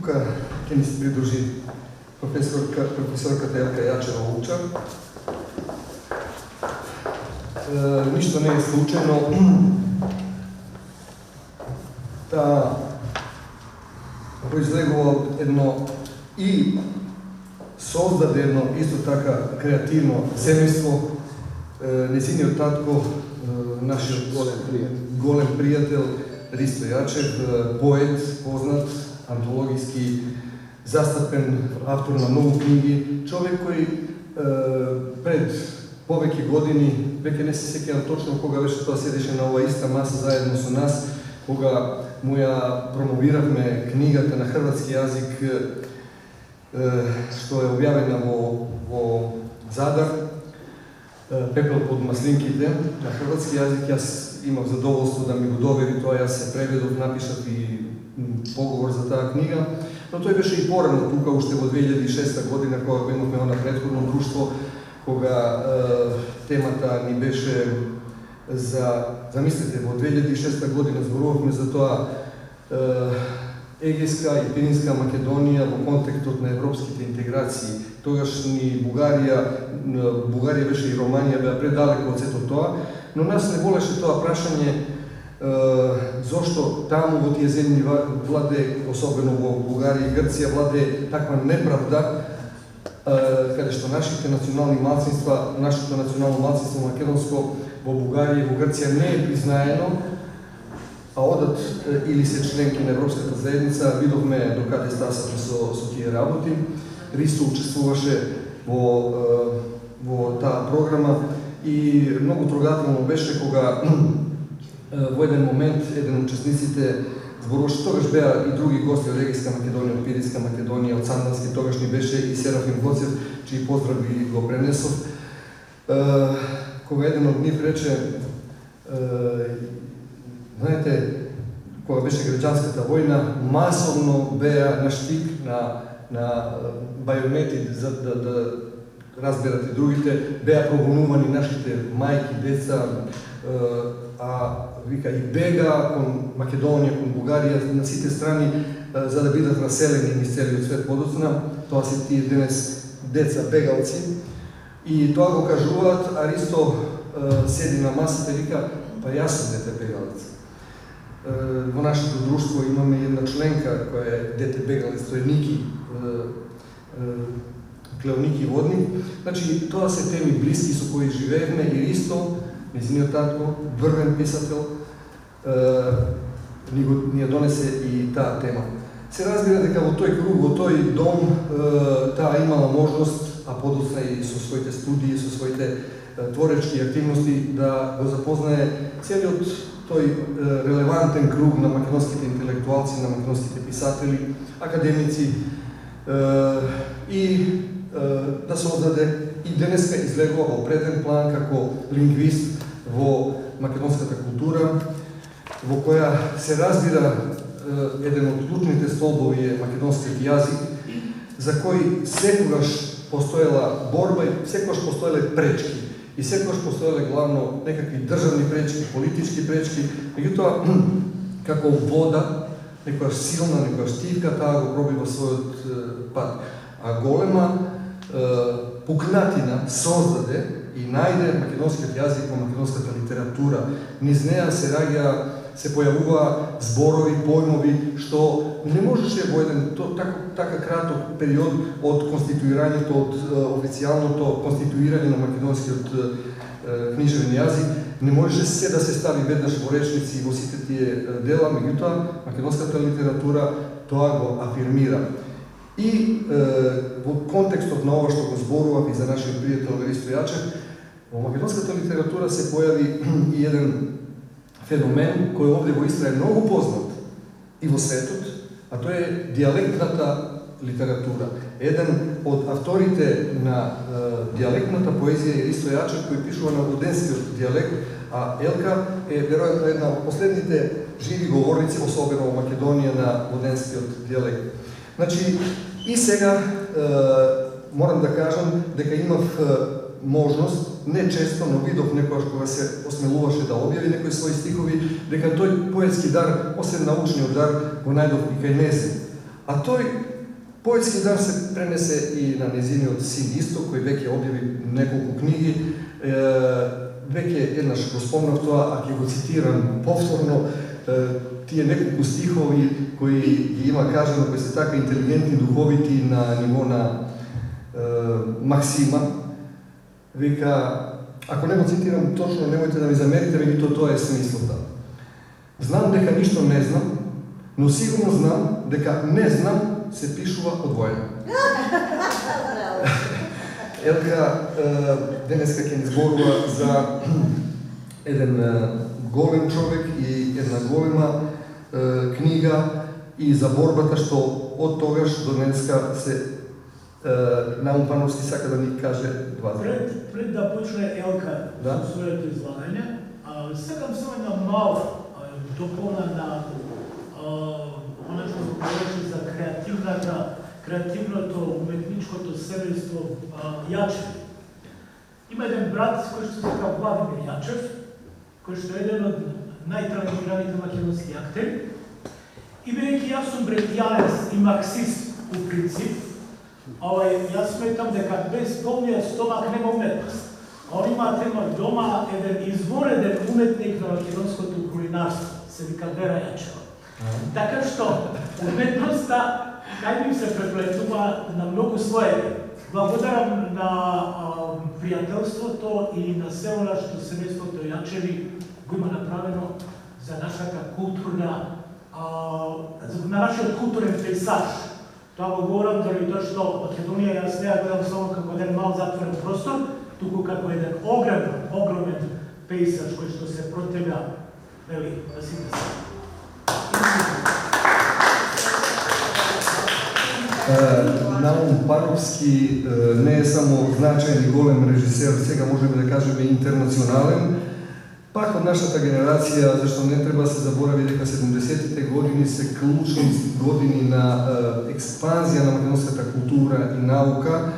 тука ќе ни се придружи професорката Елка Јачева-Лучар. Ништо не е случайно. Таа произлегува едно и создаде едно исто така креативно семејство. Незиниот татко, нашиот голем пријател Ристо Јачев, поет, познат, антологиски застапен автор на многу книги, човек кој пред повеќе години, веќе не се сеќавам точно кога беше тоа, седеше на оваа иста маса заедно со нас, кога му ја промовиравме книгата на хрватски јазик, што е објавена во Задар, Пепел под маслинките, на хрватски јазик. Јас имав задоволство да ми го довери тоа, јас се преведов, напишав и поговор за таа книга, но тој беше и порано тука, уште во 2006 година, кога го имавме она претходно друштво, кога темата ни беше за, замислете, во 2006 година зборувавме за тоа Егејска и Пиринска Македонија во контекстот на европските интеграции. Тогаш ни Бугарија беше и Романија беа предалеко од сето тоа, но нас не болеше тоа прашање зошто таму во тие земји владе, особено во Бугарија и Грција, владе таква неправда, каде што нашите национални малцинства, нашето национално малцинство македонско во Бугарија и во Грција не е признаено, а одат или се членки на Европската заедница. Видовме докаде стасат со тие работи. Ристо учествуваше во таа програма и многу трогателно беше кога во еден момент еден од учесниците зборуваше, тогаш беа и други гости од Егејска Македонија, од Пиринска Македонија, од Сандански, тогаш ни беше и Серафим Гоцев, чии поздрави го пренесов. Кога еден од нив рече, знаете, кога беше граѓанската војна, масовно беа на штик, на бајонети, за да разберат и другите, беа прогонувани нашите мајки, деца, вика, и бега кон Македонија, кон Бугарија, на сите страни, за да бидат раселени низ целиот свет подоцна. Тоа се тие денес деца бегалци. И тоа го кажуваат, а Ристо седи на масата и вика, па јас сум дете бегалец. Во нашето друштво имаме една членка која е дете бегалец, тој е Ники, Клеоники Водник. Значи, тоа се теми блиски со кои живеевме и Ристо, незиниот татко, врвен писател, ни ја донесе и таа тема. Се разбира дека во тој круг, во тој дом, таа имала можност, а подоцна и со своите студии, со своите творечки активности, да го запознае целиот тој релевантен круг на македонските интелектуалци, на македонските писатели, академици, и да се оддаде и денеска излегува во преден план како лингвист во македонската култура, во која се разбира еден од клучните столбови е македонскиот јазик, за кој секогаш постоела борба и секогаш постоеле пречки. И секогаш постоеле главно некакви државни пречки, политички пречки, меѓутоа како вода, некоја силна, некоја штивка, таа го пробива својот пат. А голема пукнатина создаде и најде македонскиот јазик во македонската литература. Низ неа се раѓа, се појавува зборови, појмови, што не можеше во еден така краток период од конституирањето, од официјалното конституирање на македонскиот книжевен јазик, не можеше се да се стави веднаш во речници во сите тие дела, меѓутоа македонската литература тоа го афирмира. И во контекстот на ова што го зборував и за нашиот пријател Ристо Јачев, во македонската литература се појави и еден феномен кој овде во Истра е многу познат и во светот, а тоа е дијалектната литература. Еден од авторите на дијалектната поезија е Ристо Јачев, кој пишува на воденскиот дијалект, а Елка е веројатно една од последните живи говорници, особено во Македонија, на воденскиот дијалект. Значи, и сега морам да кажам дека имав можност, не често, но видов некојаш кога се осмелуваше да објави некои своји стихови, дека тој поетски дар, освен научниот дар, го најдов и кај незе. A тој поетски дар се пренесе и на незиниот син Исто, кој веќе објави неколку книги. Веќе еднаш го спомнав тоа, а ќе го цитирам повторно, тие неколку стихови кои ги има кажано, кои се така интелигентни, духовити на ниво на Максима. Вика, ако не го цитирам точно, немојте да ми замерите, меѓутоа тоа е смислото. Знам дека ништо не знам, но сигурно знам дека не знам се пишува одвоено. Елка денеска ќе ни зборува за еден голем човек и една голема книга и за борбата што од тогаш до денеска се Наум Пановски сака да ни каже два збора. Пред да почне Елка со своето излагање, сакам само една мала дополна на она што говореше за креативното уметничкото семејство Јачев. Има еден брат кој што се вика Владимир Јачев, кој што е еден од најталентираните македонски актери. И бидејќи јас сум бретјанец и марксист у принцип, јас сметам дека без полниот стомак нема уметност. Он има тема дома еден извореден уметник на македонското кулинарство, се вика Вера Јачева. Така што уметноста кај ми се преплетува на многу слоеви. Благодарам на пријателството и на село што семејството Јачеви го има направено за нашата културна, на нашиот културен пейсаж. Тоа го говорам дори тоа што Македонија јас не ја гледам само како еден мал затворен простор, туку како еден огромен пейсаж кој што се протега, нели, на сите се. Наум Пановски не е само значаен и голем режисер, сега можеме да кажеме интернационален. Пак од нашата генерација, зашто не треба да се заборави дека 70-тите години се клучни години на експанзија на македонската култура и наука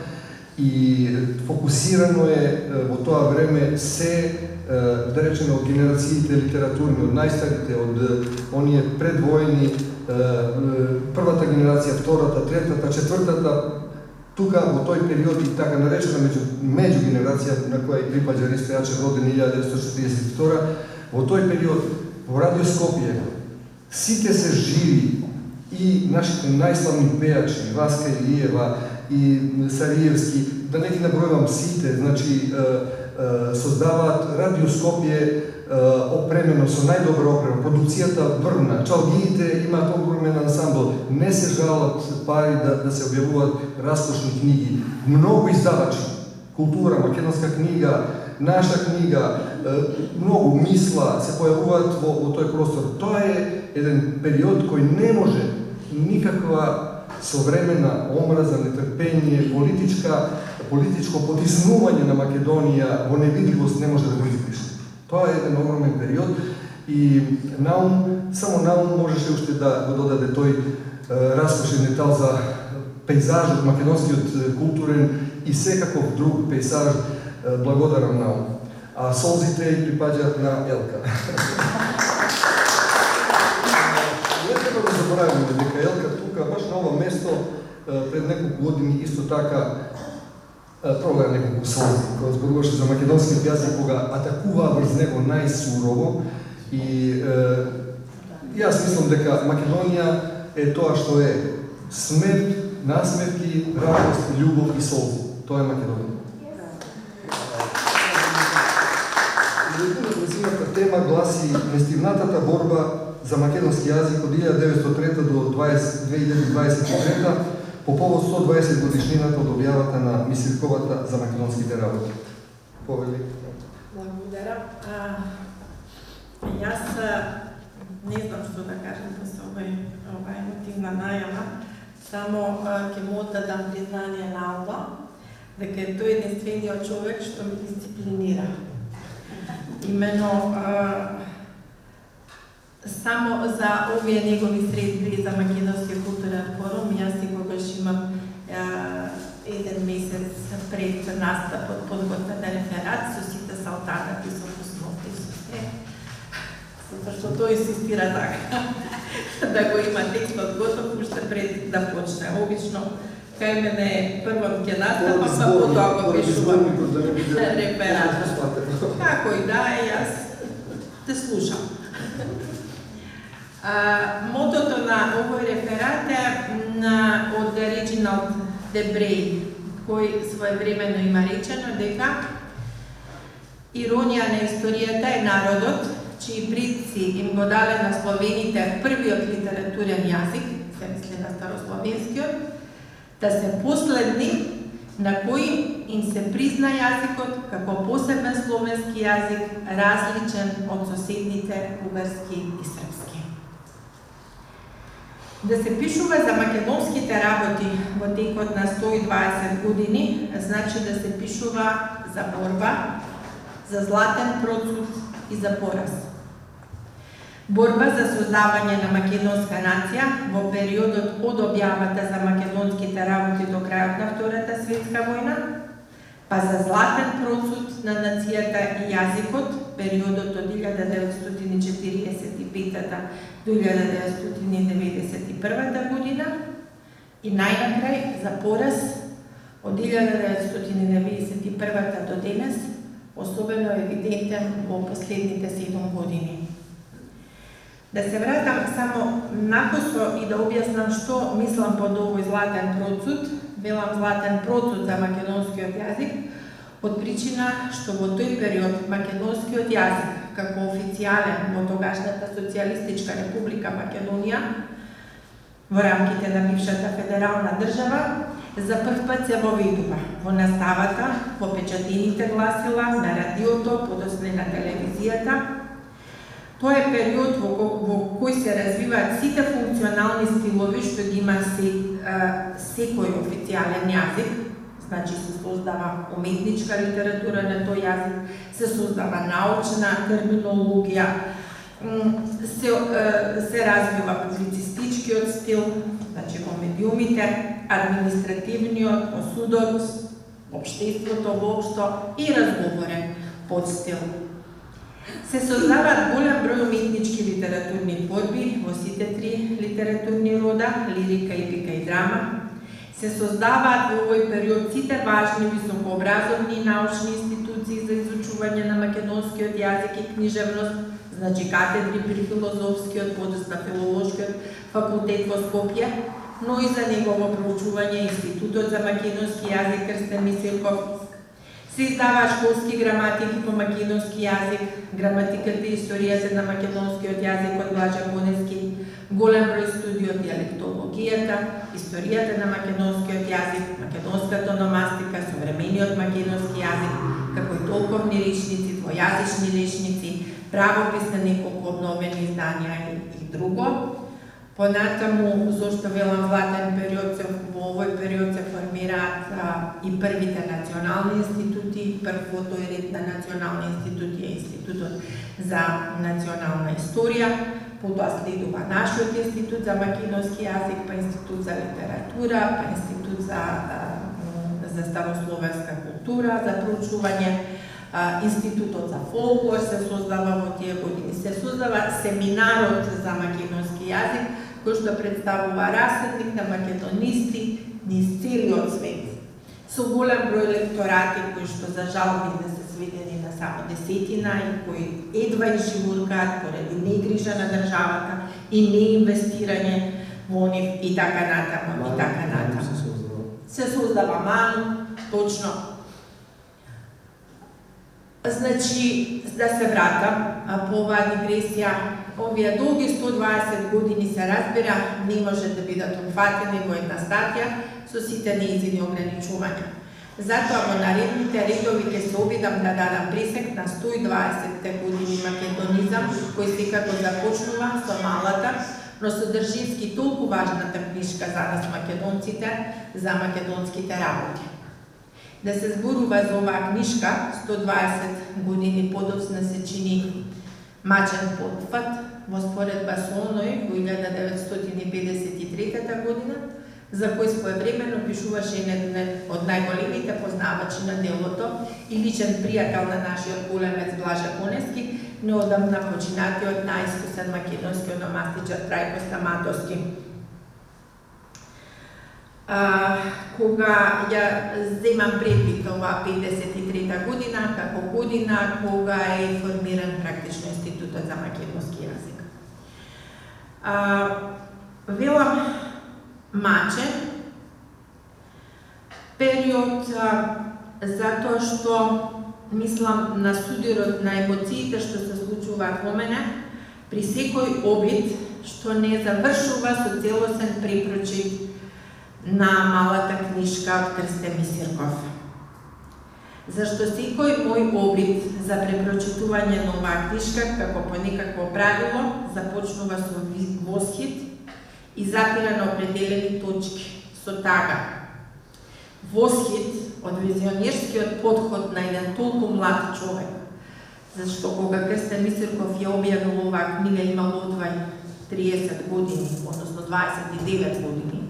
и фокусирано е во тоа време се, да речеме, од генерациите литературни, од најстарите, од оние предвојни, првата генерација, втората, третата, четвртата, тука во тој период и така наречена меѓугенерација на која и припаѓа Ристо Јачев, роден 1942, во тој период во Радио Скопје сите се живи и нашите најславни пејачи, Васка Илиева и Сариевски, да не ги набројувам сите, значи создаваат Радио Скопје опремено со најдобра опрема, продукцијата врна, чалгиите имаат огромен ансамбл, не се жалат пари да се објавуваат раскошни книги, многу издавачи, култура, македонска книга, наша книга, многу мисла се појавуваат во тој простор. Тоа е еден период кој не може никаква современа омраза, нетрпение, политичко потиснување на Македонија во невидливост не може да го избрише. Тоа е еден огромен период и само Наум можеше уште да го додаде тој раскошен детал за пейзажот, македонскиот културен и секаков друг пейзаж. Благодарам Наум. А солзите припаѓаат на Елка. Не треба да забораваме дека Елка тука, баш на ова место, пред неколку години исто така пролеа неколку солзи, кога зборуваше за македонскиот јазик, кога атакуваа врз него најсурово. И јас мислам дека Македонија е тоа што е: смет, насметки, радост, љубов и солзи. Тоа е Македонија. Резимата тема гласи Нестивнатата борба за македонски јазик од 1903 до 2023 по повод 120 годишнината од објавата на Мислирковата за македонските работи. Повели. Благодарам. Јас не знам што да кажам со ова емотивна најава, само ќе му дадам признание на Алба, дека е тој единствениот човек што ме дисциплинира. Имено само за овие негови средби за Македонскиот културен форум, јас секогаш имам еден месец пред настапот подготвен реферат со сите салтанати, со основите и со се. Затоа што тој инсистира така. да го има текстот готов уште пред да почне. Обично кај мене прво ќе настапам, па потоа го пишувам рефератот. Како и да, јас те слушам. Мотото на овој реферат е од Реджиналд Дебрей, кој своевремено има речено дека иронија на историјата е народот, чии предци им го дале на словените првиот литературен јазик, се мисли на старословенскиот, да се последни на кои им се призна јазикот како посебен словенски јазик, различен од соседните бугарски и српски. Да се пишува за македонските работи во текот на 120 години, значи да се пишува за борба, за златен процут и за пораз. Борба за создавање на македонска нација во периодот од објавата за македонските работи до крајот на Втората светска војна, па за златен процут на нацијата и јазикот, периодот од 1945 до 1991 година, и најнакрај за пораз од 1991 до денес, особено евидентен во последните 7 години. Да се вратам само накусо и да објаснам што мислам под овој златен процут. Велам златен процут за македонскиот јазик, од причина што во тој период македонскиот јазик, како официјален во тогашната Социјалистичка република Македонија, во рамките на бившата федерална држава, за прв пат се воведува во наставата, во печатените гласила, на радиото, подоцна на телевизијата. Тоа е период во кој се развиваат сите функционални стилови што ги има секој официјален јазик, значи се создава уметничка литература на тој јазик, се создава научна терминологија, се развива публицистичкиот стил, значи во медиумите, административниот, во судот, општеството воопшто и разговорен подстил. Се создаваат голем број уметнички литературни творби во сите три литературни рода, лирика, епика и драма. Се создаваат во овој период сите важни високообразовни и научни институции за изучување на македонскиот јазик и книжевност, значи катедри при филозофскиот, подоцна филолошкиот факултет во Скопје, но и за негово проучување Институтот за македонски јазик Крстен Мисирков. Се издаваат школски граматики по македонски јазик, граматиката и историјата на македонскиот јазик од Блажа Коневски, голем број студии од диалектологијата, историјата на македонскиот јазик, македонската ономастика, современиот македонски јазик, како и толковни речници, двојазични речници, правопис на неколку обновени изданија и друго. Понатаму, зошто велам златен период, во овој период се формираат и првите национални институти. Прв во тој ред на национални институти е Институтот за национална историја, потоа следува нашиот Институт за македонски јазик, па Институт за литература, па Институт за старословенска култура, за проучување, Институтот за фолклор се создава во тие години. Се создава семинарот за македонски јазик, кој што представува расетник на македонисти низ целиот свет, со голем број лекторати кои што за жал не се сведени на само десетина и кои едва изживуваат поради негрижа на државата и неинвестирање во нив и така натаму, и така натаму. Се создава МАНУ, точно. Значи, да се вратам по оваа дигресија, овие долги 120 години се разбира не може да бидат опфатени во една статија со сите неизини ограничувања. Затоа во наредните редови ќе се обидам да дадам пресек на 120 години македонизам, кој секако започнува со малата, но содржински толку важната книжка за нас македонците, за македонските работи. Да се зборува за оваа книжка, 120 години подоцна се чини мачен потфат во споредба со оној во 1953 година, за кој своевремено пишуваше еден од најголемите познавачи на делото и личен пријател на нашиот големец Блажа Коневски, неодамна починатиот најискусен македонски ономастичар Трајко Стаматовски. Кога ја земам предвид ова 53-та година, како година кога е формиран практично Институтот за македонски јазик. Велам мачен период затоа што мислам на судирот на емоциите што се случуваат во мене при секој обид што не завршува со целосен препрочит на малата книжка од Крсте Мисирков. Зашто секој мој обид за препрочитување на оваа книжка, како по некакво правило, започнува со восхит и запира на определени точки, со тага. Восхит од визионерскиот подход на еден толку млад човек, зашто кога Крсте Мисирков ја објавил оваа книга имал одвај 30 години, односно 29 години.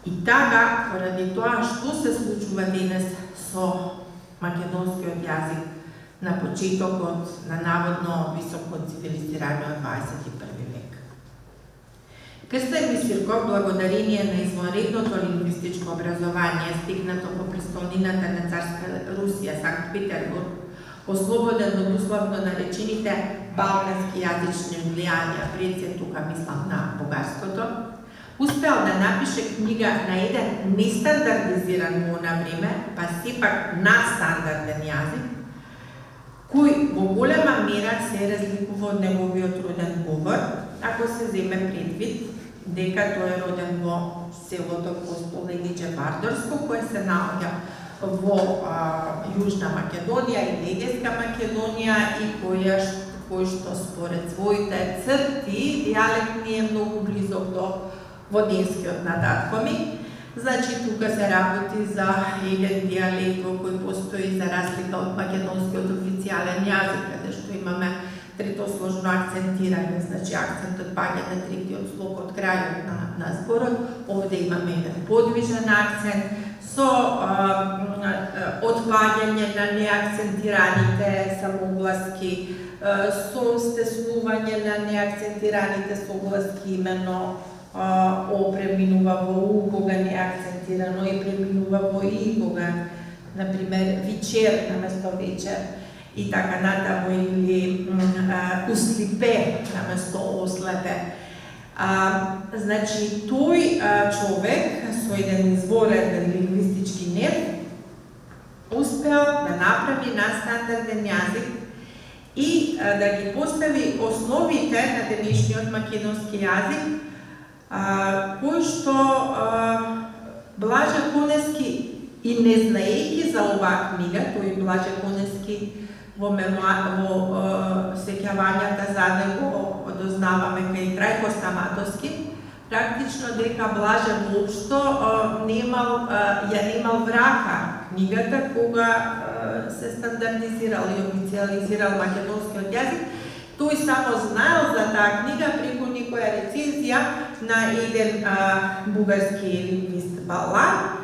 И тага, поради тоа што се случува денес со македонскиот јазик на почетокот на наводно високо цивилизираниот 21 век. Крсте Мисирков, благодарение на извонредното лингвистичко образование, стигнато по престолнината на царска Русија, Санкт Петербург, ослободен од условно наречените балкански јазични влијанија, пред се тука мислам на бугарското, успеал да напише книга на еден нестандардизиран во она време, па сепак надстандарден јазик, кој во голема мера се разликува од неговиот роден говор, ако се земе предвид дека тој е роден во селото Костол или Джевардорско, кое се наоѓа во Јужна Македонија или Егејска Македонија и кој што според своите црти дијалектни е многу близок до воденскиот на татко ми. Значи, тука се работи за еден дијалект во кој постои за разлика од македонскиот официјален јазик, каде што имаме третосложно акцентирање, значи акцентот паѓа на третиот слог од крајот на зборот. Овде имаме еден подвижен акцент со отпаѓање на неакцентираните самогласки, со стеснување на неакцентираните согласки, именно О преминува во У кога не е акцентирано и преминува во И кога, например, вечер наместо вечер и така натаму, или услипе наместо ослепе. Значи, тој човек со еден изворен лингвистички нерв успеал да направи надстандарден јазик и да ги постави основите на денешниот македонски јазик, кој што Блаже Конески и не знаејќи за оваа книга, тој Блаже Конески во сеќавањата за него дознаваме кај Трајко Стаматовски, практично дека Блаже воопшто ја немал врака книгата кога се стандардизирал и официализирал македонскиот јазик. Тој само знаел за таа книга преку некоја рецензија на еден бугарски лингвист Балан,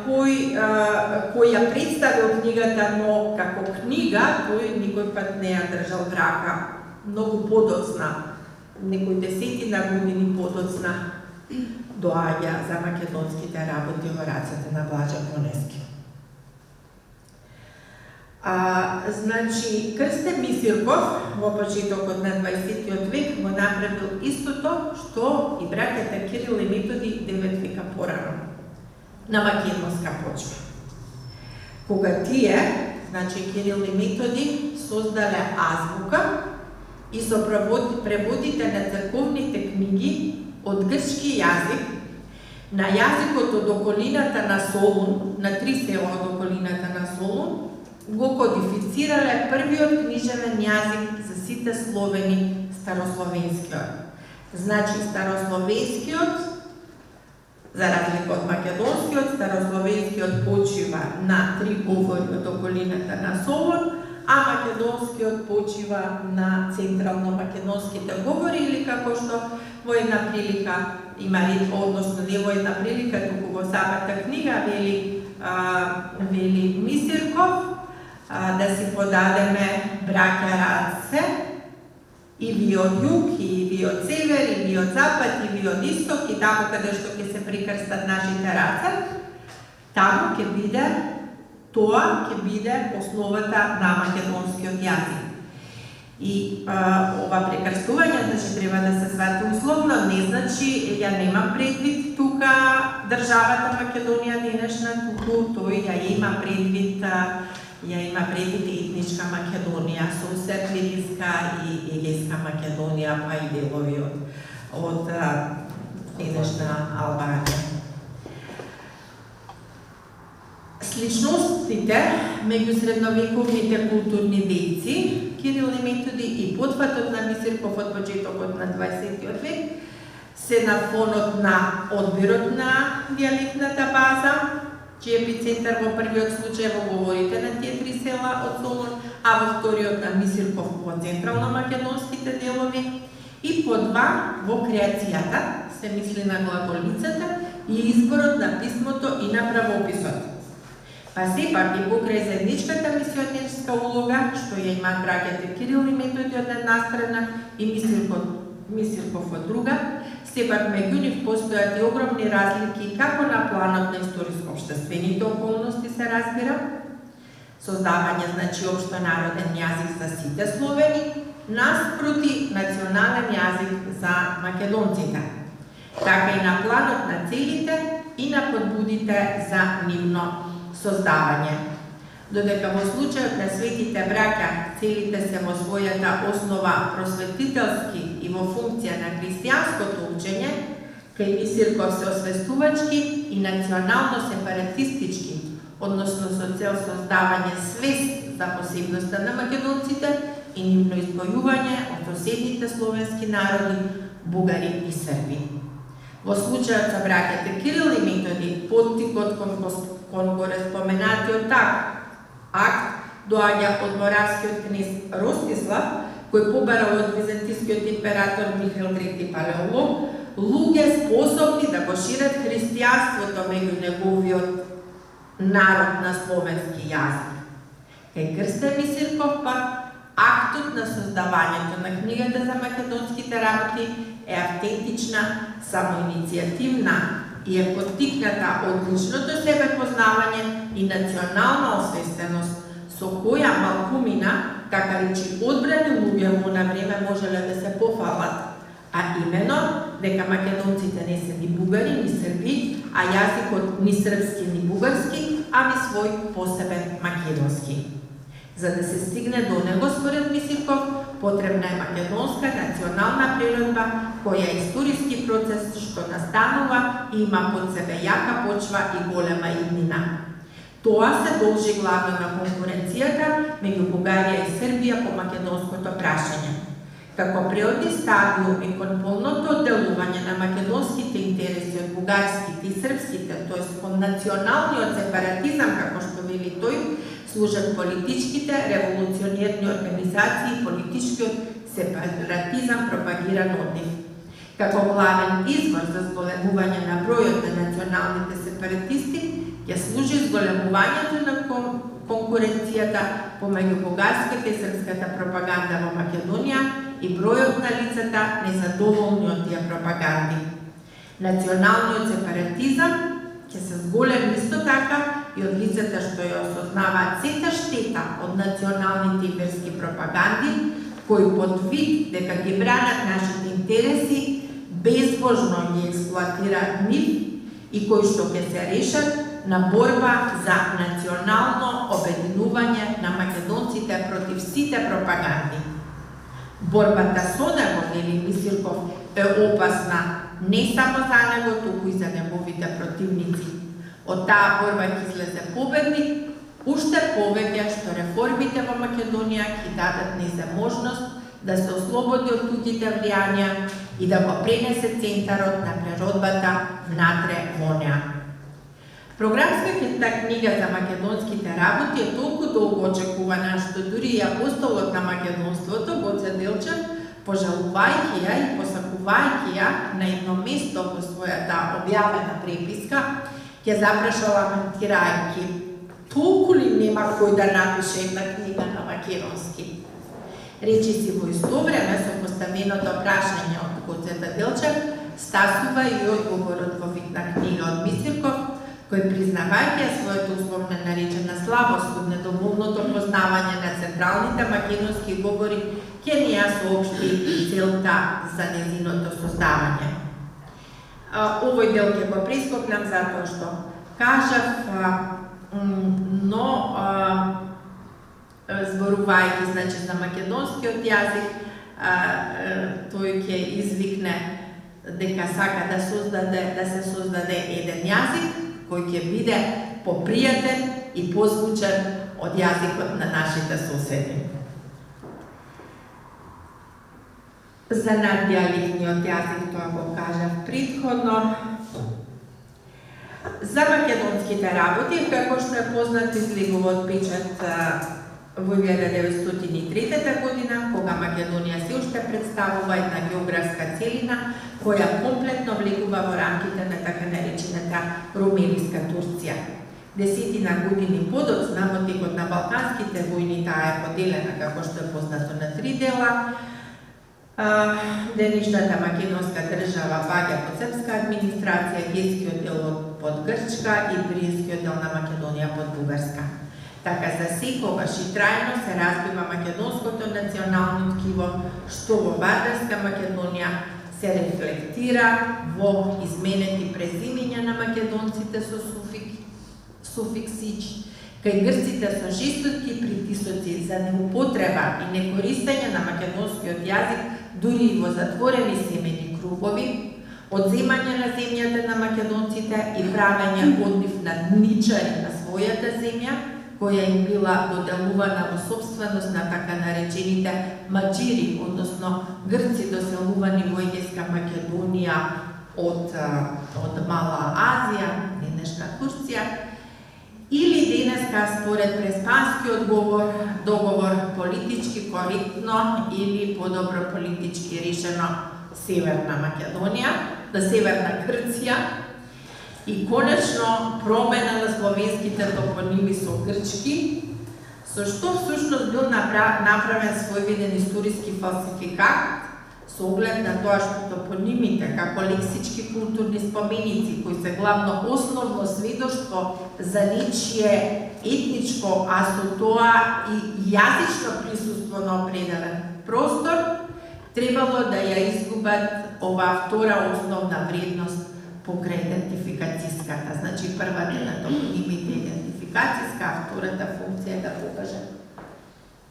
кој ја представил книгата, но како книга тој никој пат не ја држал врака. Многу подоцна, некои десетина години подоцна доаѓа за македонските работи во рацете на Блаже Конески. Значи, Крсте Мисирков во почетокот на 20 век го направил истото што и браќата Кирил и Методи 9 века порано на македонска почва. Кога тие, значи Кирил и Методи, создале азбука и со преводите на црковните книги од грчки јазик на јазикот од околината на Солун, на 3 села од околината на Солун, го кодифицирале првиот книжевен јазик за сите словени, старословенскиот. Значи, старословенскиот, за разлика од македонскиот, старословенскиот почива на 3 говори од околината на Солун, а македонскиот почива на централно-македонските говори, или како што во една прилика има ред, односно не во една прилика, туку во самата книга вели Мисирков, да си подадеме браќа раце, и ви од југ, и ви од север, и ви од запад, и ви од исток, и таму каде што ќе се прикрстат нашите раце, таму ќе биде, тоа ќе биде основата на македонскиот јазик. И ова прекрстување, значи, треба да се свати условно, не значи, ја немам предвид тука државата Македонија денешна, туку тој ја има предвид етничка Македонија, со Северска и Егејска Македонија, па и делови од денешна Албанија. Сличностите меѓу средновековните културни дејци, Кирил и Методи и потфатот на Бисерков од почетокот на 20 век се на фонот на одбирот на дијалектната база, чиј епицентар во првиот случај во говорите на тие три села од Солун, а во вториот на Бисерков во централно-македонските делови, и по два во креацијата, се мисли на глаголицата и изборот на писмото и на правописот. Па сепак и покрај заедничката мисионерска улога, што ја имаат браќите Кирил и Методи од една страна и Бисерков од друга, сепак меѓу нив постојат и огромни разлики како на планот на историско-општествените околности се разбира, создавање, значи, општонароден јазик за сите словени, наспроти национален јазик за македонците, така и на планот на целите и на подбудите за нивно создавање. Додека во случајот на светите браќа целите се во својата основа просветителски и во функција на христијанското учење, кај Бисерков се освестувачки и национално сепаратистички, односно со цел создавање свест за посебноста на македонците и нивно избојување од соседните словенски народи, бугари и срби. Во случајот со браќите Кирил и Методи, поттикот кон горе споменатиот акт доаѓа од моравскиот кнез Ростислав, кој побарал од византискиот император Михаил III Палеолог луѓе способни да го шират христијанството меѓу неговиот народ на словенски јазик. Кај Крстен Бисерков пак актот на создавањето на книгата за македонските работи е автентична, самоиницијативна и е поттикната од личното себе познавање и национална освестеност, со која малкумина, така речи одбрани луѓе во на време можеле да се пофалат, а имено дека македонците не се ни бугари, ни срби, а јазикот ни српски, ни бугарски, ами свој посебен македонски. За да се стигне до него, според Бисерков, потребна е македонска национална природба, која е историски процес што настанува и има под себе јака почва и голема иднина. Тоа се должи главно на конкуренцијата меѓу Бугарија и Србија по македонското прашање. Како преодни стадиуми кон полното одделување на македонските интереси од бугарските и српските, т.е. кон националниот сепаратизам, како што вели тој, служат политичките револуционерни организации и политичкиот сепаратизам пропагиран од нив. Како главен извор за зголемување на бројот на националните сепаратисти, ќе служи зголемувањето на конкуренцијата помеѓу бугарската и српската пропаганда во Македонија и бројот на лицата незадоволни од тие пропаганди. Националниот сепаратизам ќе се зголеми исто така и од лицата што ја осознаваат сета штета од националните и верски пропаганди, кои под вид дека ги бранат нашите интереси, безбожно ги експлоатираат нив и кои што ќе се решат на борба за национално обединување на македонците против сите пропаганди. Борбата со него, вели Бисерков, е опасна не само за него, туку и за неговите противници. Од таа борба ќе излезе победник, уште повеќе што реформите во Македонија ќе дадат незможност да се ослободи од туѓите влијанија и да го пренесе центарот на природбата внатре во неа. Програмската книга за македонските работи е толку долго очекувана што дури и апостолот на македонството Гоце Делчев, пожалувајќи ја и посакувајќи ја на едно место во својата објавена преписка, ќе запраша ламентирајќи толку ли нема кој да напише една книга на македонски? Речиси во исто време со поставеното прашање од Гоцета Делчев стасува и одговорот во видна книга од Бисерков, кој признавајќи својата условно наречена слабост од недоволното познавање на централните македонски говори, ќе ни ја соопшти целта за незиното создавање. Овој дел ќе го прескокнам затоа што кажав, но зборувајќи значи за македонскиот јазик, тој ќе извикне дека сака да се создаде еден јазик кој ќе биде попријатен и позвучен од јазикот на нашите соседи. За наддиалектниот јазик тоа го кажав претходно. За македонските работи, како што е познат, излегува од печат во 1903 година, кога Македонија се уште представува една географска целина, која комплетно влегува во рамките на така наречената Румелиска Турција. 10 години подоцна, во текот на Балканските војни, таа е поделена, како што е познато, на 3 дела. Денешната македонска држава паѓа под српска администрација, гетскиот дел под грчка и Пиринскиот дел на Македонија под бугарска. Така за секогаш и трајно се разбива македонското национално ткиво, што во Вардарска Македонија се рефлектира во изменети презимења на македонците со суфиксич, кај грците со жестоки притисоци за неупотреба и некористење на македонскиот јазик дури и во затворени семени кругови, одземање на земјата на македонците и правење од нив надничари на својата земја, која им била доделувана во собственост на така наречените маџири, односно грци доселувани во Егејска Македонија од Мала Азија, денешна Турција, или денеска според Преспанскиот договор политички коректно или подобро политички решено Северна Македонија, Северна Грција, и конечно промена на словенските топоними со грчки, со што всушност бил направен својвиден историски фалсификат со оглед на тоа што топонимите како лексички културни споменици, кои се главно основно сведоштво за нечие етничко, а со тоа и јазично присуство на определен простор, требало да ја изгубат оваа втора основна вредност покрај идентификацијската. Значи, првата на топонимите идентификацијска, а втората функција да покаже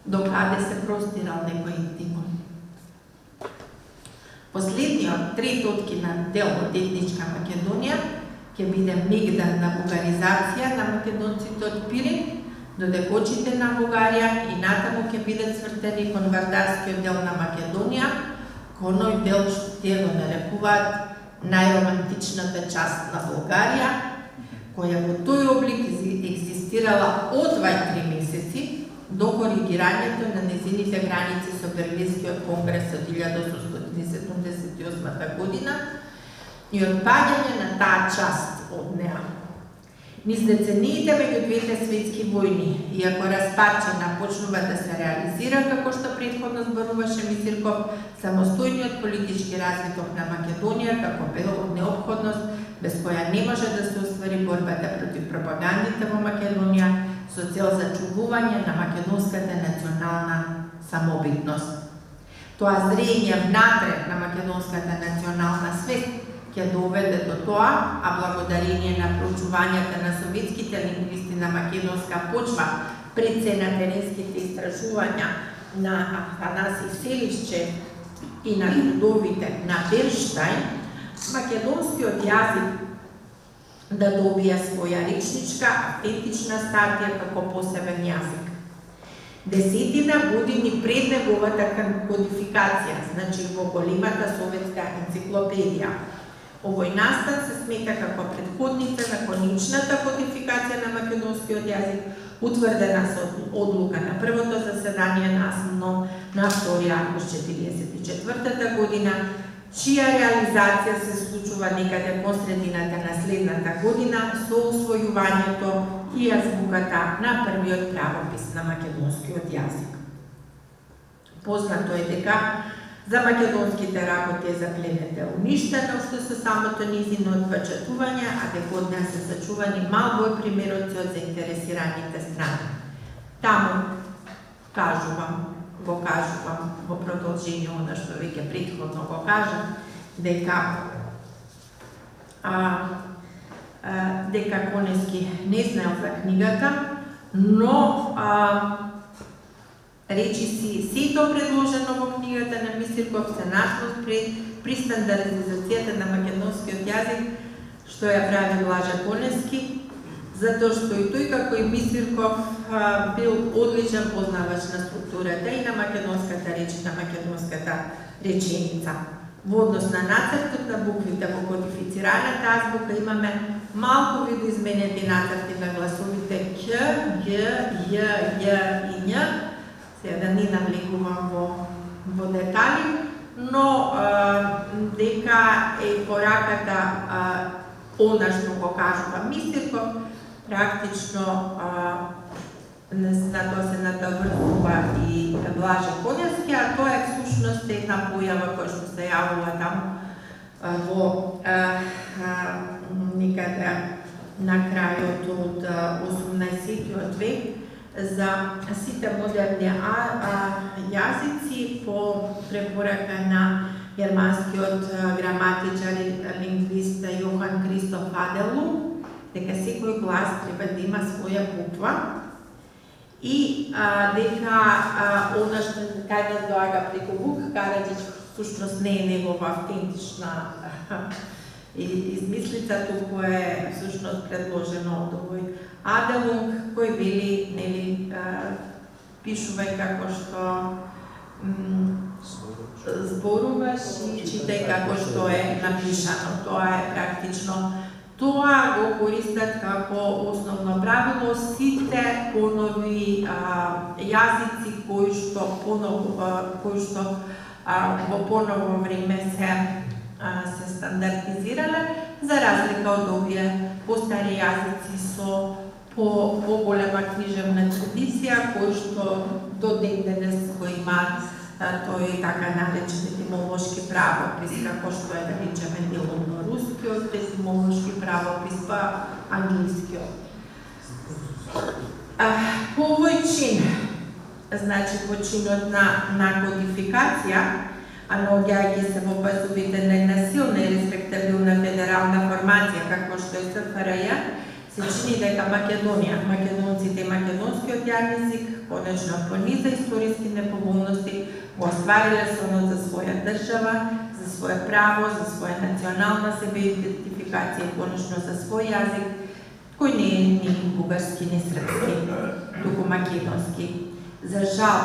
докаде се простирал некој етникум. Последниот, третооткинат дел од етничка Македонија ќе биде мегдан на бугаризација на македонците од Пирин, додека очите на Бугарија и натаму ќе бидат цвртени кон вардарскиот дел на Македонија, коној дел што те го нарекуваат најромантичната част на Бугарија, која во тој облик екзистирала одвај 3 месеци до коригирањето на незините граници со Берлинскиот конгрес од 1878 година и отпаѓање на таа част од неа. Низ децениите меѓу двете светски војни, иако распарчена почнува да се реализира, како што претходно зборуваше Мисирков, самостојниот политички развиток на Македонија како неопходност, без која не може да се оствари борбата против пропагандите во Македонија со цел зачувување на македонската национална самобитност. Тоа зрење внатре на македонската национална свест ќе доведе до тоа, а благодарение на проучувањата на советските лингвисти на македонска почва пред се на теренските истражувања на Афанасий Селишче и на трудовите на Берштајн, македонскиот јазик да добија своја речничка, автентична статија како посебен јазик. 10 години пред неговата кодификација, значи во големата советска енциклопедија, овој настан се смета како претходница на конечната кодификација на македонскиот јазик, утврдена со одлука на првото заседание на АСМНО на 2 август 1944 година, чија реализација се случува некаде по средината на следната година со усвојувањето и азбуката на првиот правопис на македонскиот јазик. Познато е дека за македонските работи за племете уништено, што со самото низино отпечатување, а дека од нас се сачувани мал број примероци од заинтересираните страни. Таму го кажувам во продолжение она што веќе претходно го кажам, дека Конески не знаел за книгата, но речиси сето предложено во книгата на Мисирков се нашло при стандардизацијата на македонскиот јазик, што ја прави Блажа Конески, затоа што и тој како и Мисирков бил одличен познавач на структурата и на македонската реч, на македонската реченица. Во однос на нацртот на буквите во кодифицираната азбука имаме малку видоизменети нацрти на гласовите К, Г, Ј, Ј и Њ. Сега да не навлегувам во детали, но дека е пораката она што го кажува Мисирков, практично на тоа се надврзува и Блажа Конески, а тоа е всушност една појава која што се јавува таму во некаде на крајот од 18 век за сите модерни јазици по препорака на германскиот граматичар и лингвист Јохан Кристоф Аделун, дека секој глас треба да има своја буква и дека она што кај нас доаѓа преку Вук Караџич всушност не е негова автентична измислица, туку е всушност предложено од овој Аделун, кој били, нели, пишувај како што зборуваш и читај како што е напишано. Тоа е практично. Тоа го користат како основно правило сите понови јазици кои што во поново време се стандартизирале, за разлика од овие постари јазици со поголема книжевна традиција, кои што до ден денес го имаат тој така наречен етимолошки правопис, како што е да речеме деловно рускиот етимолошки правопис, па англискиот. По овој чин, значи по чинот на кодификација, наоѓајќи се во пасовите на една силна и респектабилна федерална формација, како што е СФРЈ, се чини дека Македонија, македонците и македонскиот јазик, конечно по низа историски неповолности, го оствариле сонот за своја држава, за своје право, за своја национална себеидентификација и конечно за свој јазик, кој не е ни бугарски, ни српски, туку македонски. За жал,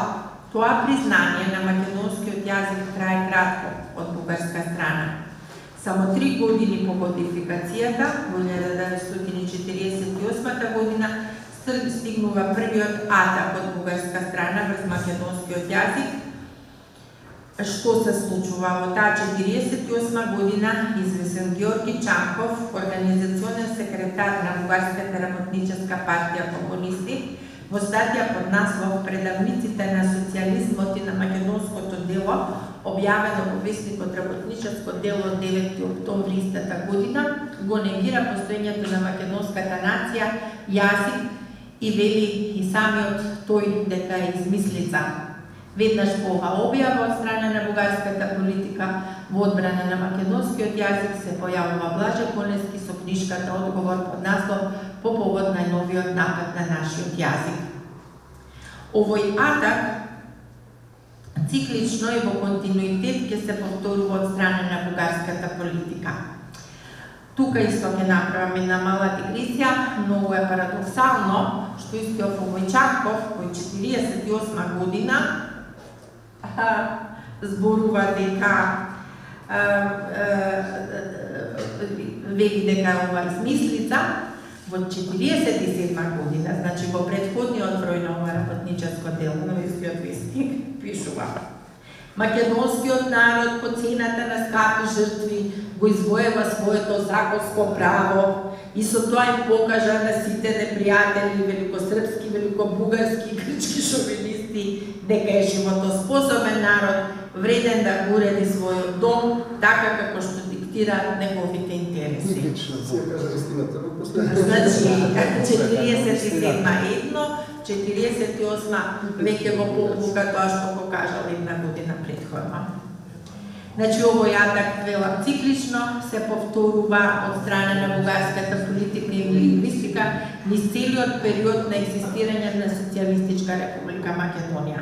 тоа признание на македонскиот јазик трае кратко од бугарска страна. Само 3 години по кодификацијата, во 1948 година, стигнува првиот атак од бугарска страна врз македонскиот јазик. Што се случува? Во таа 48 година извесен Георги Чанков, организационен секретар на Бугарската работническа партија комунисти, во статија под наслов "Предавниците на социјализмот и на македонското дело", објавено во весникот Работническо дело од 9 октомври истата година, го негира постоењето на македонската нација, јазик и вели и самиот тој дека е измислица. Веднаш по оваа објава од страна на бугарската политика во одбрана на македонскиот јазик се појавува Блажа Конески со книжката "Одговор" под наслов "По повод на новиот напад на нашиот јазик". Овој атак циклично и во континуитет ќе се повторува од страна на бугарската политика. Тука исто ќе направам една мала дигресија, многу е парадоксално што истиот овој Чанков, кој 48 година зборува дека вели дека е ова измислица, во 47 година, значи во претходниот број на ова работническо дело на истиот вестник, пишува: Македонскиот народ по цената на скапи жртви го извоева своето законско право и со тоа им покажа на сите непријатели, великосрпски, великобугарски, грчки шовинисти, дека е животоспособен народ, вреден да го уреди својот дом, така како што диктира неговите интереси. Значи, 47-ма едно, 48-ма веќе го повлука тоа што го кажал една година предходно. Значи, овој атак велам циклично се повторува од страна на бугарската политика и лингвистика низ целиот период на екзистирање на Социјалистичка република Македонија.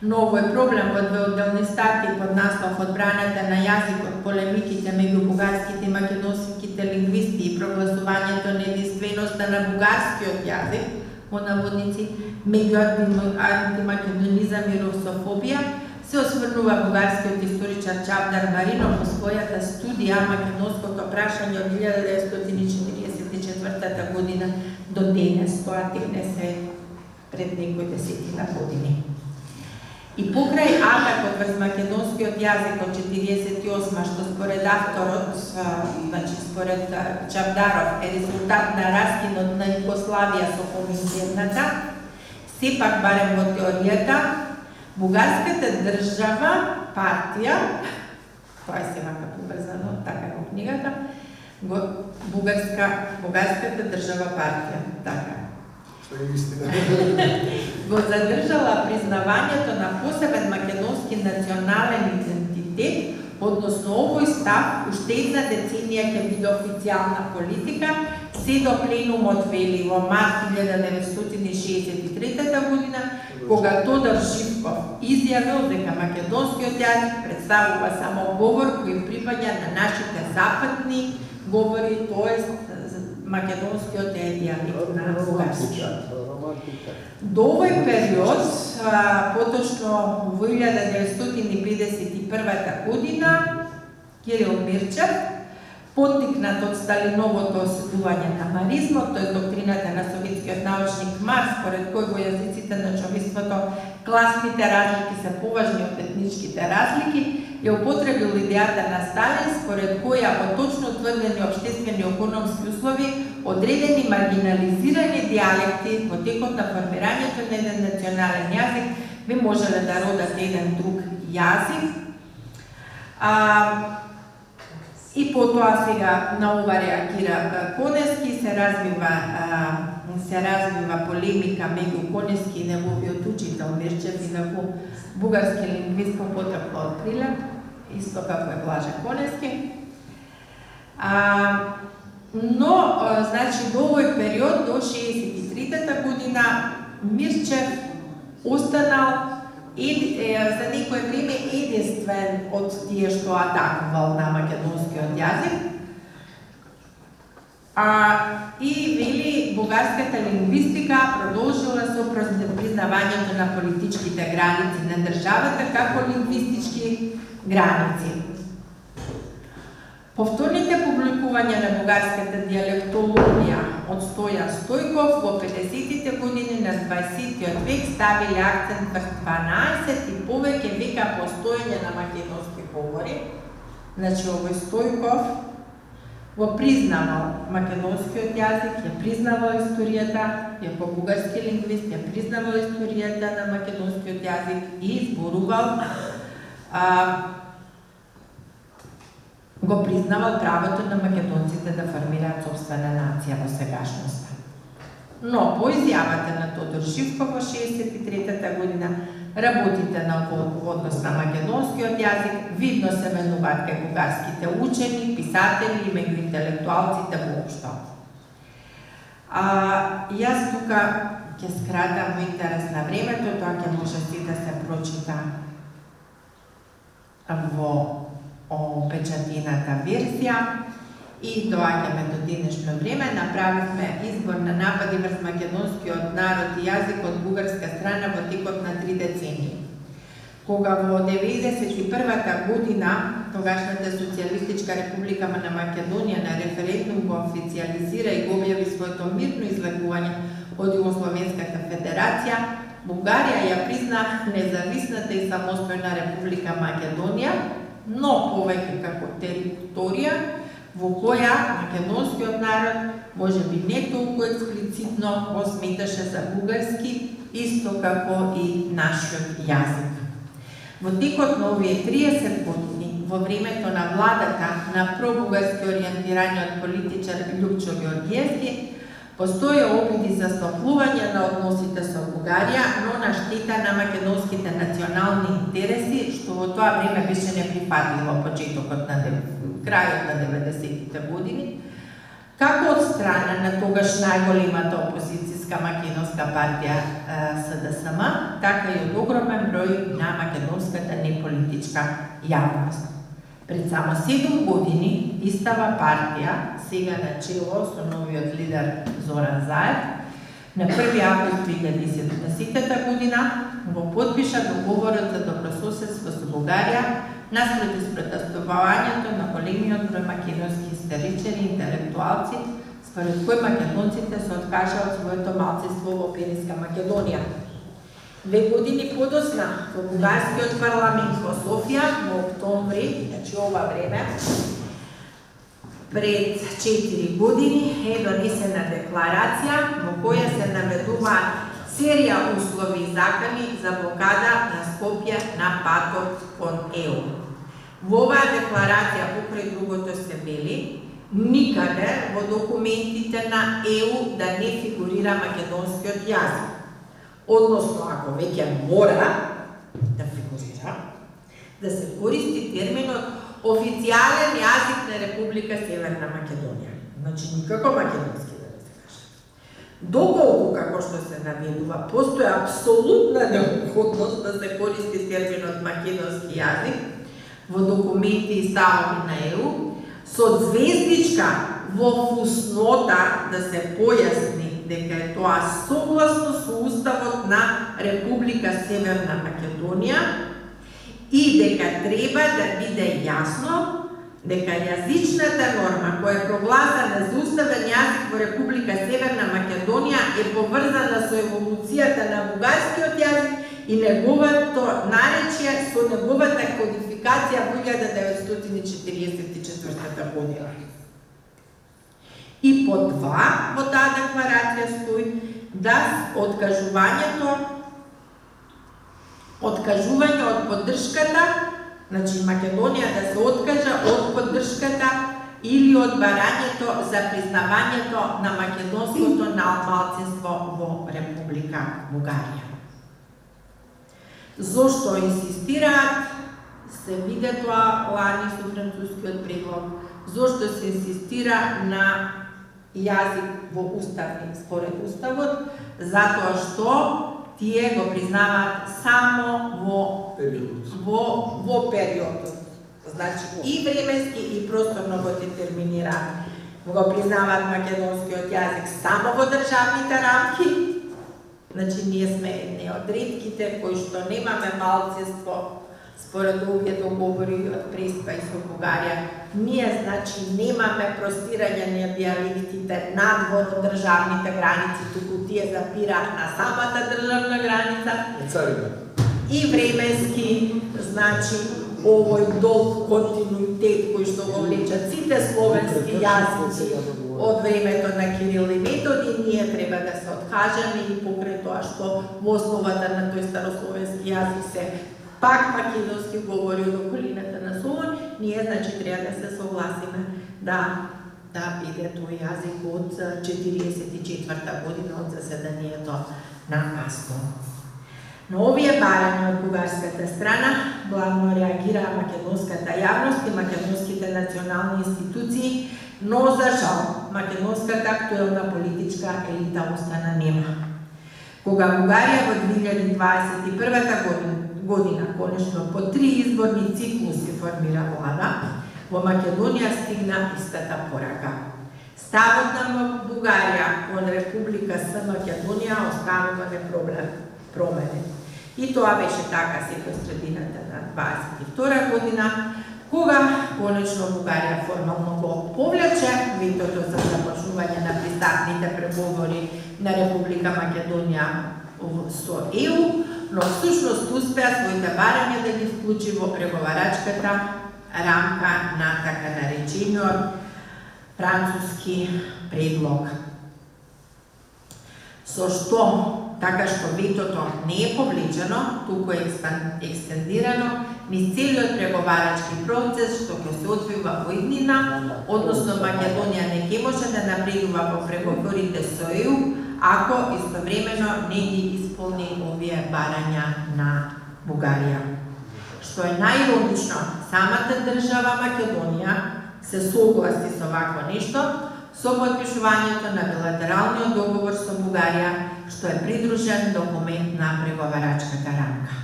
Но овој проблем во две одделни статии под наслов "Одбраната на јазикот, полемиките меѓу бугарските и македонските лингвисти и прогласувањето на единственоста на бугарскиот јазик", по наводници, меѓу антимакедонизам и русофобија, се осврнува бугарскиот историчар Чавдар Маринов во својата студија "Македонското прашање" од 1944 година до денес, тоа текне се пред некои десетина години. И покрај атакот врз македонскиот јазик од 48-ма, што според авторот, значи според Чавдаров, е резултат на раскинот на Југославија со комунизмата, сепак барем во теоријата, бугарската држава, партија, тоа е сега како брзано, така во книгата, бугарската држава партија, така. Го задржала признавањето на посебен македонски национален идентитет, односно овој став уште една деценија ќе биде официјална политика, се до пленумот вели во март 1963 година, кога Тодор Живков изјавил дека македонскиот јазик представува само говор кој припаѓа на нашите западни говори, тоест македонскиот е дијалект на бугарскиот. До овој период, поточно во 1951 година, Кирил Мирчев, поттикнат од Сталиновото оседување на маризмот, тоест доктрината на советскиот научник Марс, според кој во јазиците на човештвото класните разлики се поважни од етничките разлики, ја употребил идејата на Сталин, според која во точно утврдени општествени економски услови, одредени маргинализирани дијалекти во текот на формирањето на еден национален јазик би можеле да родат еден друг јазик. И потоа сега на ова реагира Конески, се развива полемика меѓу Конески и неговиот учител Мирчев и негово бугарски лингвист потекло од Прилеп, исто како е Блаже Конески. Но, значи, до овој период, до 63-та година, Мирчев останал за некој време единствен од тие што атакувал на македонскиот јазик. И вели бугарската лингвистика продолжила со признавањето на политичките граници на државата како лингвистички граници. Повторните публикувања на бугарската диалектологија од Стојан Стојков во 50-тите години на 20-тиот век ставиле акцент врз 12 и повеќе века постоење на македонски говори. Значи, овој Стојков го признавал македонскиот јазик, ја признавал историјата, како бугарски лингвист, ја признавал историјата на македонскиот јазик и изборувал го признавал правото на македонците да формираат собствена нација во сегашноста. Но по изјавата на Тодор Живков во 63-та година, работите на однос на македонскиот јазик видно се менуваат кај бугарските учени, писатели и меѓу интелектуалците воопшто. Јас тука ќе скратам во интерес на времето, тоа ќе може си да се прочита во печатината версија и доаѓаме до денешно време. Направивме избор на напади врз македонскиот народ и јазик од бугарска страна во текот на 3 децении. Кога во 1991 година тогашната Социјалистичка република на Македонија на референдум го официализира и го објави своето мирно излегување од Југословенската федерација, Бугарија ја призна независната и самостојна република Македонија но повеќе како територија во која македонскиот народ може би не толку експлицитно го сметаше за бугарски, исто како и нашиот јазик. Во текот на овие 30 години, во времето на владата на пробугарски ориентираниот политичар Љупчо Ѓорѓиевски, постоја опити за стоплување на односите со Бугарија, но на штета на македонските национални интереси, што во тоа време беше неприфатливо почетокот на крајот на 90-тите години, како од страна на тогаш најголемата опозицијска македонска партија СДСМ, така и од огромен број на македонската неполитичка јавност. Пред само 7 години истава партија, сега на чело со новиот лидер Зоран Заев, на 1 август 2017 година го подпиша договорот за добрососедство со Бугарија наспроти спротивувањето на големиот број македонски историчари и интелектуалци, според кои македонците се откажаа од своето малцинство во Пиринска Македонија. 2 години подосна во бугарскиот парламент во Софија во октомври, значи ова време, пред 4 години е донесена декларација во која се наведуваат серија услови и закони за блокада на Скопје на патот кон ЕУ. Во оваа декларација, покрај другото се вели, никаде во документите на ЕУ да не фигурира македонскиот јазик. Односно, ако веќе мора да фигурира, да се користи терминот официјален јазик на Република Северна Македонија. Значи, никако македонски да не се каже. Доколку, како што се наведува, постои апсолутна необходност да се користи терминот македонски јазик во документи и ставови на ЕУ, со звездичка во фуснота да се појасни дека е тоа согласно со Уставот на Република Северна Македонија и дека треба да биде јасно дека јазичната норма која е прогласена за уставен јазик во Република Северна Македонија е поврзана со еволуцијата на бугарскиот јазик и неговото наречие со неговата кодификација во 1944 година. И по два во таа декларација стои да откажување од поддршката, значи Македонија да се откажа од поддршката или од барањето за признавањето на македонското малцинство во Република Бугарија. Зошто инсистираат, се виде тоа лани со францускиот преглед, зошто се инсистира на јазик во уставни според уставот, затоа што тие го признаваат само во периодот. Значи и временски и просторно го детерминираат. Го признаваат македонскиот јазик само во државните рамки. Значи ние сме едни од ретките кои што немаме малцинство според овие договори од Преспа и со Бугарија. Ние, значи, немаме простирање на диалектите надвор од државните граници, туку тие запираат на самата државна граница. И временски, значи, овој долг континуитет кој што го влечат сите словенски јазици од времето на Кирил и Методи, ние треба да се откажеме и покрај тоа што во основата на тој старословенски јазик се пак македонски говори од околината на Солун, ние, значи, треба да се согласиме да биде тој јазик од 44-та година од заседанието на АСКО. На овие барања од бугарската страна главно реагираа македонската јавност и македонските национални институции, но за жал македонската актуелна политичка елита остана нема. Кога Бугарија во 2021 година, конечно по 3 изборни циклуси формира влада, во Македонија стигна истата порака. Ставот на Бугарија кон Република С Македонија останува непромени. И тоа беше така се до средината на 22 година, кога конечно Бугарија формално го повлече ветото за започнување на пристапните преговори на Република Македонија со ЕУ, но всушност успеа своите барања да ги вклучи во преговарачката рамка на така наречениот француски предлог. Со што, така што ветото не е повлечено, туку е екстендирано низ целиот преговарачки процес што ќе се одвива во иднина, односно Македонија не ќе може да напредува во преговорите со ЕУ, ако истовремено не ги исполни овие барања на Бугарија. Што е најлогично, самата држава Македонија се согласи со вакво нешто, со подпишувањето на билатералниот договор со Бугарија, што е придружен документ на преговарачката рамка.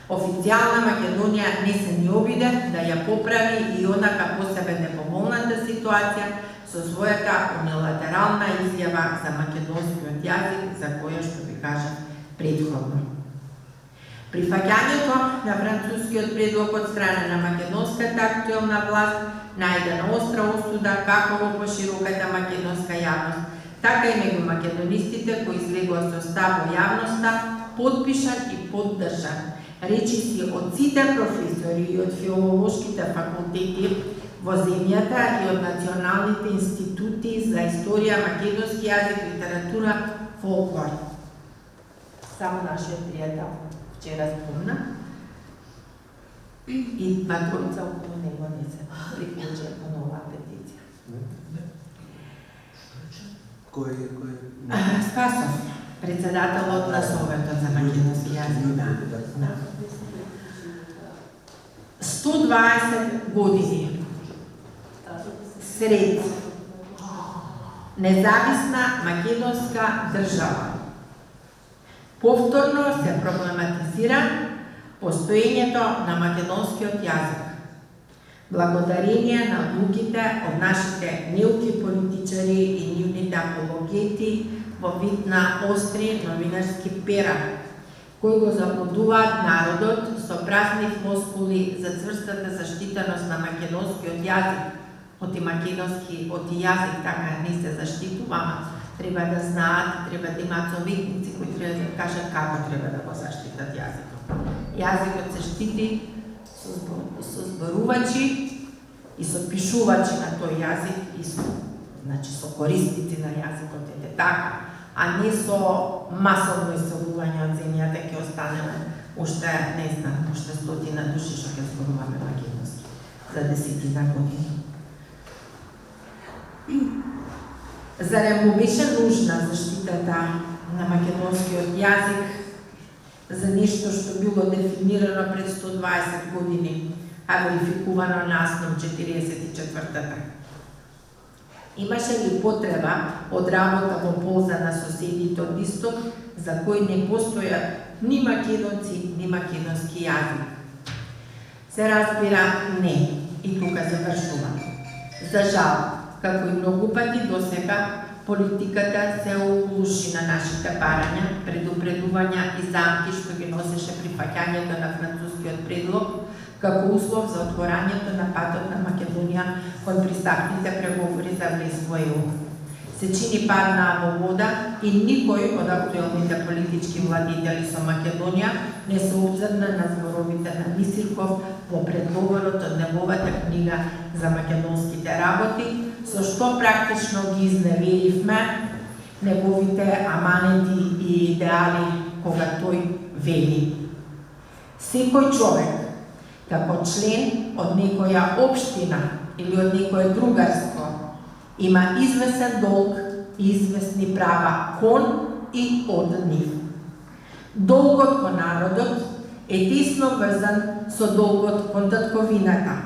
Официјална Македонија не се ни обиде да ја поправи и онака по себе неповолната ситуација со својата унилатерална изјава за македонскиот јазик, за која што ви кажа претходно. Прифаќањето на францускиот предлог од страна на македонската актуелна власт најде на остра осуда како во пошироката македонска јавност, така и меѓу македонистите кои излегува со став во јавноста, подпишан и поддржан, речиси од сите професори и од филолошките факултети во земјата и од националните институти за историја, македонски јазик, литература, фолклор. Само нашиот пријател вчера спомна и два тројца околу него не се приклучија кон оваа петиција. Кој? Спасов, председателот на Советот за македонски јазик. 120 години сред независна македонска држава повторно се проблематизира постоењето на македонскиот јазик. Благодарение на одлуките од нашите неуки политичари и нивните апологети во вид на остри новинарски пера, кои го заблудуваат народот со празни флоскули за цврстата заштитеност на македонскиот јазик. Оти јазик така не се заштитува, ама треба да знаат, треба да имаат советници кои треба да кажат како треба да го заштитат јазикот. Јазикот се штити со зборувачи и со пишувачи на тој јазик и со корисници на јазикот е така, а не со масовно иселување од земјата ќе останеме уште, не знам, уште 100 души што ќе зборуваме македонски за 10 години. Зарем му беше нужна заштитата на македонскиот јазик за нешто што било дефинирано пред 120 години, а верификувано на основ 44-та? Имаше ли потреба од работа во полза на соседите од Исток, за кои не постојат ни македонци, ни македонски јазик? Се разбира, не. И тука завршува. За жал, како и многу пати досега, политиката се оглуши на нашите барања, предупредувања и замки што ги носеше прифаќањето на францускиот предлог, како услов за отворањето на патот на Македонија кон пристапните преговори за влез во ЕУ. Се чини паднаа во вода и никој од актуелните политички владители со Македонија не се обзрна на зборовите на Мисирков во предговорот од неговата книга за македонските работи, со што практично ги изневеривме неговите аманети и идеали кога тој вели: секој човек како член од некоја општина или од некое другарство има извесен долг и известни права кон и од нив. Долгот кон народот е тесно врзан со долгот кон татковината,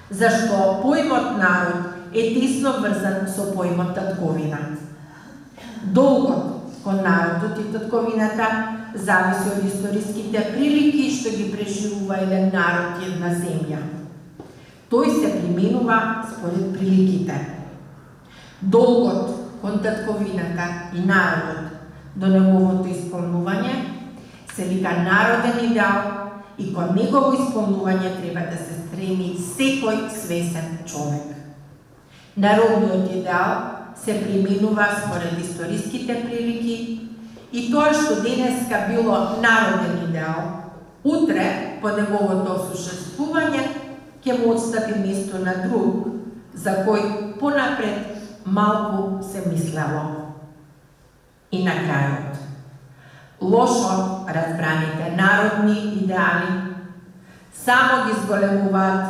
зашто поимот народ е тесно врзан со поимот татковина. Долгот кон народот и татковината зависи од историските прилики што ги преживува еден народ и една земја. Тој се применува според приликите. Долгот кон татковината и народот до неговото исполнување се вика народен идеал и кон негово исполнување треба да се стреми секој свесен човек. Народниот идеал се применува според историските прилики и тоа што денеска било народен идеал, утре по неговото осушествување ќе му отстапи место на друг, за кој понапред малку се мислело. И на крајот, лошо разбраните народни идеали само ги зголемуваат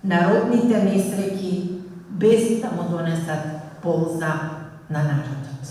народните несреќи без да му донесат полза на народот.